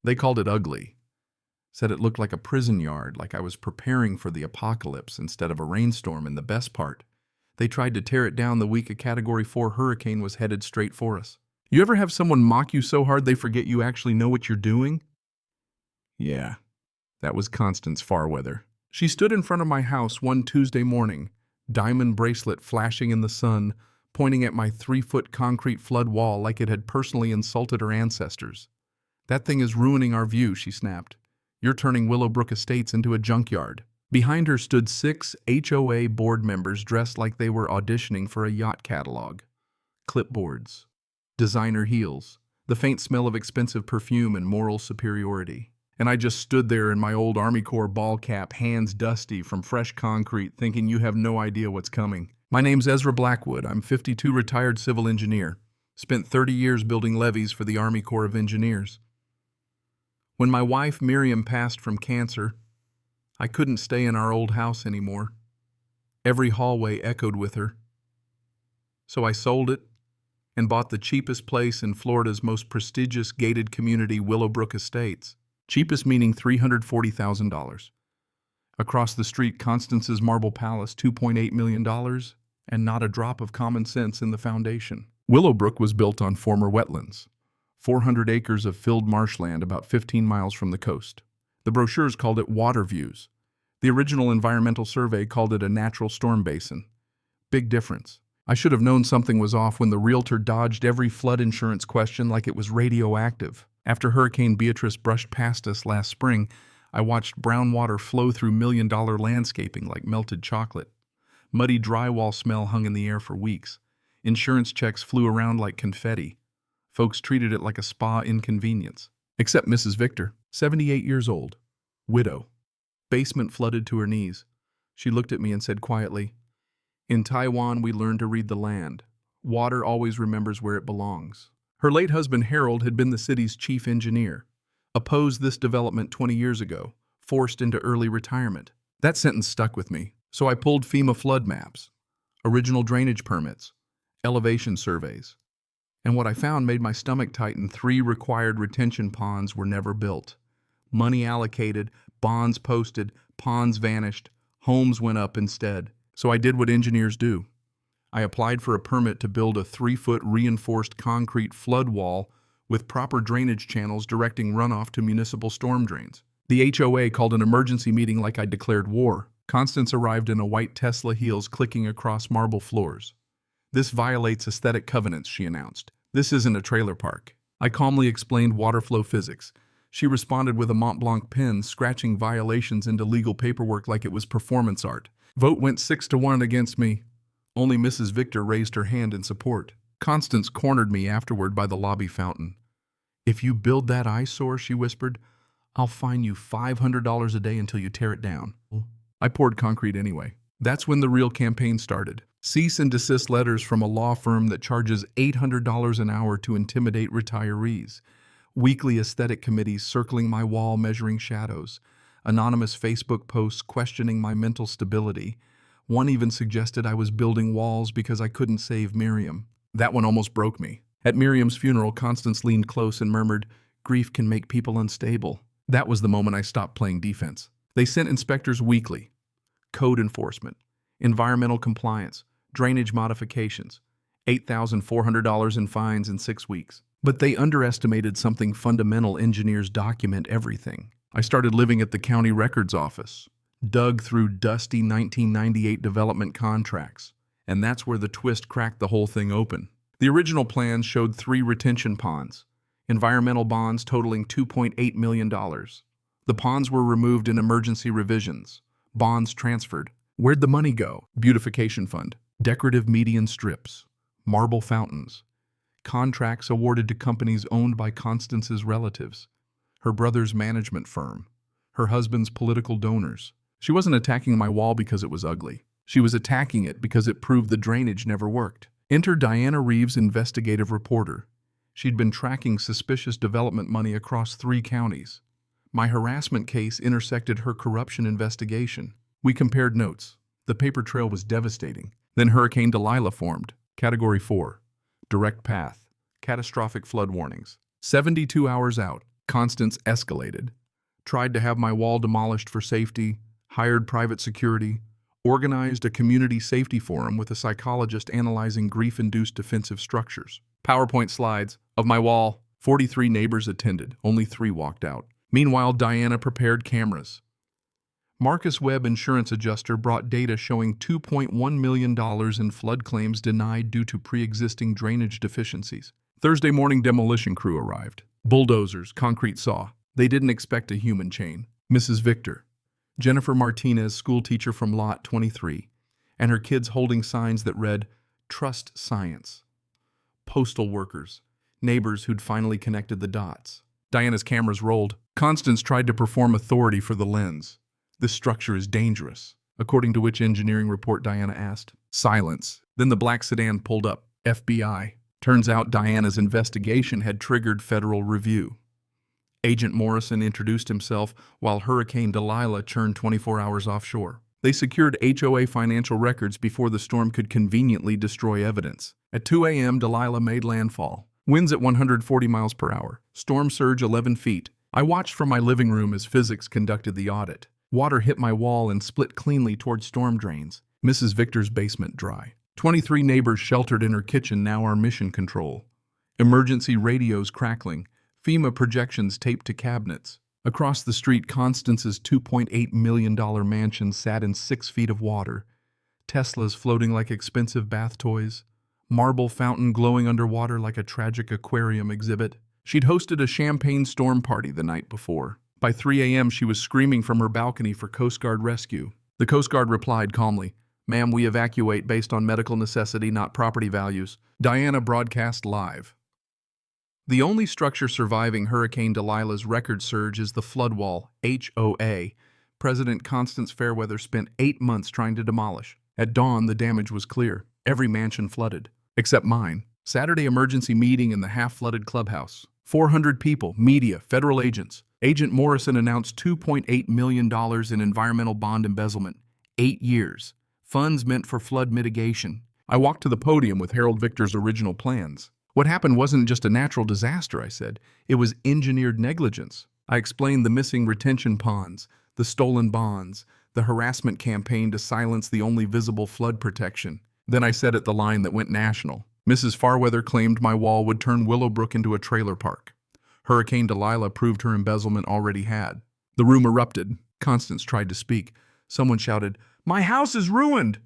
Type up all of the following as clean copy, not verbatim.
They called it ugly. Said it looked like a prison yard, like I was preparing for the apocalypse instead of a rainstorm, and the best part, they tried to tear it down the week a Category 4 hurricane was headed straight for us. You ever have someone mock you so hard they forget you actually know what you're doing? Yeah, that was Constance Farweather. She stood in front of my house one Tuesday morning, diamond bracelet flashing in the sun, pointing at my 3-foot concrete flood wall like it had personally insulted her ancestors. "That thing is ruining our view," she snapped. "You're turning Willowbrook Estates into a junkyard." Behind her stood 6 HOA board members dressed like they were auditioning for a yacht catalog. Clipboards, designer heels, the faint smell of expensive perfume and moral superiority. And I just stood there in my old Army Corps ball cap, hands dusty from fresh concrete, thinking you have no idea what's coming. My name's Ezra Blackwood. I'm 52, retired civil engineer. Spent 30 years building levees for the Army Corps of Engineers. When my wife Miriam passed from cancer, I couldn't stay in our old house anymore. Every hallway echoed with her. So I sold it and bought the cheapest place in Florida's most prestigious gated community, Willowbrook Estates. Cheapest meaning $340,000. Across the street, Constance's Marble Palace, $2.8 million, and not a drop of common sense in the foundation. Willowbrook was built on former wetlands, 400 acres of filled marshland about 15 miles from the coast. The brochures called it water views. The original environmental survey called it a natural storm basin. Big difference. I should have known something was off when the realtor dodged every flood insurance question like it was radioactive. After Hurricane Beatrice brushed past us last spring, I watched brown water flow through million-dollar landscaping like melted chocolate. Muddy drywall smell hung in the air for weeks. Insurance checks flew around like confetti. Folks treated it like a spa inconvenience. Except Mrs. Victor, 78 years old, widow. Basement flooded to her knees. She looked at me and said quietly, "In Taiwan, we learn to read the land. Water always remembers where it belongs." Her late husband, Harold, had been the city's chief engineer. Opposed this development 20 years ago, forced into early retirement. That sentence stuck with me, so I pulled FEMA flood maps, original drainage permits, elevation surveys. And what I found made my stomach tighten. 3 required retention ponds were never built. Money allocated, bonds posted, ponds vanished, homes went up instead. So I did what engineers do. I applied for a permit to build a 3-foot reinforced concrete flood wall with proper drainage channels directing runoff to municipal storm drains. The HOA called an emergency meeting like I declared war. Constance arrived in a white Tesla heels clicking across marble floors. "This violates aesthetic covenants," she announced. "This isn't a trailer park." I calmly explained water flow physics. She responded with a Mont Blanc pen, scratching violations into legal paperwork like it was performance art. Vote went 6-1 against me. Only Mrs. Victor raised her hand in support. Constance cornered me afterward by the lobby fountain. "If you build that eyesore," she whispered, "I'll fine you $500 a day until you tear it down." I poured concrete anyway. That's when the real campaign started. Cease and desist letters from a law firm that charges $800 an hour to intimidate retirees. Weekly aesthetic committees circling my wall measuring shadows. Anonymous Facebook posts questioning my mental stability. One even suggested I was building walls because I couldn't save Miriam. That one almost broke me. At Miriam's funeral, Constance leaned close and murmured, "Grief can make people unstable." That was the moment I stopped playing defense. They sent inspectors weekly. Code enforcement, environmental compliance, drainage modifications, $8,400 in fines in 6 weeks. But they underestimated something fundamental. Engineers document everything. I started living at the county records office, dug through dusty 1998 development contracts, and that's where the twist cracked the whole thing open. The original plans showed 3 retention ponds, environmental bonds totaling $2.8 million. The ponds were removed in emergency revisions, bonds transferred. Where'd the money go? Beautification fund, decorative median strips, marble fountains, contracts awarded to companies owned by Constance's relatives, her brother's management firm, her husband's political donors. She wasn't attacking my wall because it was ugly. She was attacking it because it proved the drainage never worked. Enter Diana Reeves, investigative reporter. She'd been tracking suspicious development money across 3 counties. My harassment case intersected her corruption investigation. We compared notes. The paper trail was devastating. Then Hurricane Delilah formed. Category 4. Direct path. Catastrophic flood warnings. 72 hours out. Constance escalated. Tried to have my wall demolished for safety, hired private security, organized a community safety forum with a psychologist analyzing grief-induced defensive structures. PowerPoint slides of my wall. 43 neighbors attended, only 3 walked out. Meanwhile, Diana prepared cameras. Marcus Webb, insurance adjuster, brought data showing $2.1 million in flood claims denied due to pre-existing drainage deficiencies. Thursday morning, demolition crew arrived. Bulldozers, concrete saw. They didn't expect a human chain. Mrs. Victor, Jennifer Martinez, schoolteacher from Lot 23, and her kids holding signs that read, "Trust Science." Postal workers, neighbors who'd finally connected the dots. Diana's cameras rolled. Constance tried to perform authority for the lens. "This structure is dangerous." According to which engineering report, Diana asked. Silence. Then the black sedan pulled up. FBI. Turns out Diana's investigation had triggered federal review. Agent Morrison introduced himself while Hurricane Delilah churned 24 hours offshore. They secured HOA financial records before the storm could conveniently destroy evidence. At 2 a.m., Delilah made landfall. Winds at 140 miles per hour. Storm surge 11 feet. I watched from my living room as physics conducted the audit. Water hit my wall and split cleanly toward storm drains. Mrs. Victor's basement dry. 23 neighbors sheltered in her kitchen now are mission control. Emergency radios crackling. FEMA projections taped to cabinets. Across the street, Constance's $2.8 million mansion sat in 6 feet of water. Teslas floating like expensive bath toys. Marble fountain glowing underwater like a tragic aquarium exhibit. She'd hosted a champagne storm party the night before. By 3 a.m., she was screaming from her balcony for Coast Guard rescue. The Coast Guard replied calmly, "Ma'am, we evacuate based on medical necessity, not property values." Diana broadcast live. The only structure surviving Hurricane Delilah's record surge is the flood wall, HOA. President Constance Fairweather spent 8 months trying to demolish. At dawn, the damage was clear. Every mansion flooded. Except mine. Saturday emergency meeting in the half-flooded clubhouse. 400 people, media, federal agents. Agent Morrison announced $2.8 million in environmental bond embezzlement. 8 years. Funds meant for flood mitigation. I walked to the podium with Harold Victor's original plans. What happened wasn't just a natural disaster, I said. It was engineered negligence. I explained the missing retention ponds, the stolen bonds, the harassment campaign to silence the only visible flood protection. Then I said it the line that went national. Mrs. Fairweather claimed my wall would turn Willowbrook into a trailer park. Hurricane Delilah proved her embezzlement already had. The room erupted. Constance tried to speak. Someone shouted, "My house is ruined!"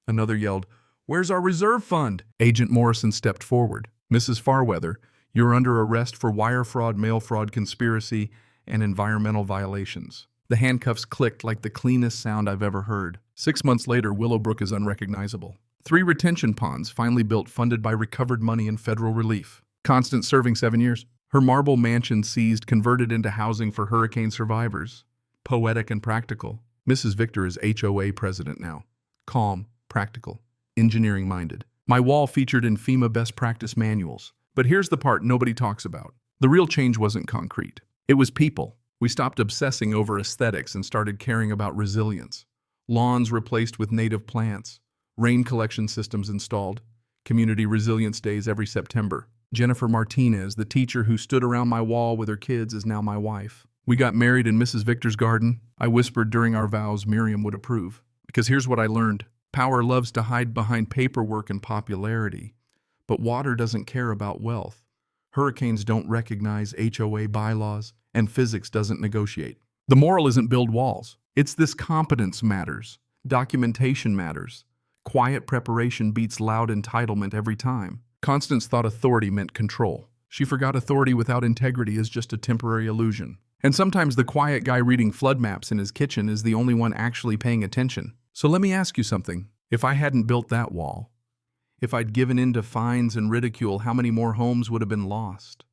Another yelled, "Where's our reserve fund?" Agent Morrison stepped forward. "Mrs. Fairweather, you're under arrest for wire fraud, mail fraud, conspiracy, and environmental violations." The handcuffs clicked like the cleanest sound I've ever heard. 6 months later, Willowbrook is unrecognizable. 3 retention ponds finally built, funded by recovered money and federal relief. Constance serving 7 years. Her marble mansion seized, converted into housing for hurricane survivors. Poetic and practical. Mrs. Victor is HOA president now. Calm, practical, engineering-minded. My wall featured in FEMA best practice manuals. But here's the part nobody talks about. The real change wasn't concrete. It was people. We stopped obsessing over aesthetics and started caring about resilience. Lawns replaced with native plants. Rain collection systems installed. Community resilience days every September. Jennifer Martinez, the teacher who stood around my wall with her kids, is now my wife. We got married in Mrs. Victor's garden. I whispered during our vows Miriam would approve. Because here's what I learned. Power loves to hide behind paperwork and popularity. But water doesn't care about wealth. Hurricanes don't recognize HOA bylaws, and physics doesn't negotiate. The moral isn't build walls. It's this: competence matters. Documentation matters. Quiet preparation beats loud entitlement every time. Constance thought authority meant control. She forgot authority without integrity is just a temporary illusion. And sometimes the quiet guy reading flood maps in his kitchen is the only one actually paying attention. So let me ask you something. If I hadn't built that wall, if I'd given in to fines and ridicule, how many more homes would have been lost?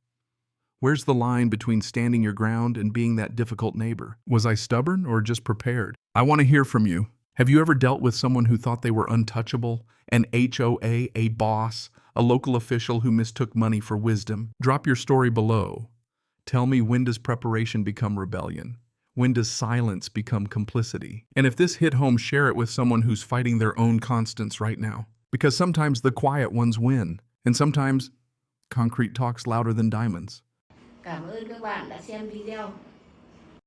Where's the line between standing your ground and being that difficult neighbor? Was I stubborn or just prepared? I want to hear from you. Have you ever dealt with someone who thought they were untouchable? An HOA, a boss, a local official who mistook money for wisdom? Drop your story below. Tell me, when does preparation become rebellion? When does silence become complicity? And if this hit home, share it with someone who's fighting their own constants right now. Because sometimes the quiet ones win, and sometimes concrete talks louder than diamonds. Cảm ơn các bạn đã xem video.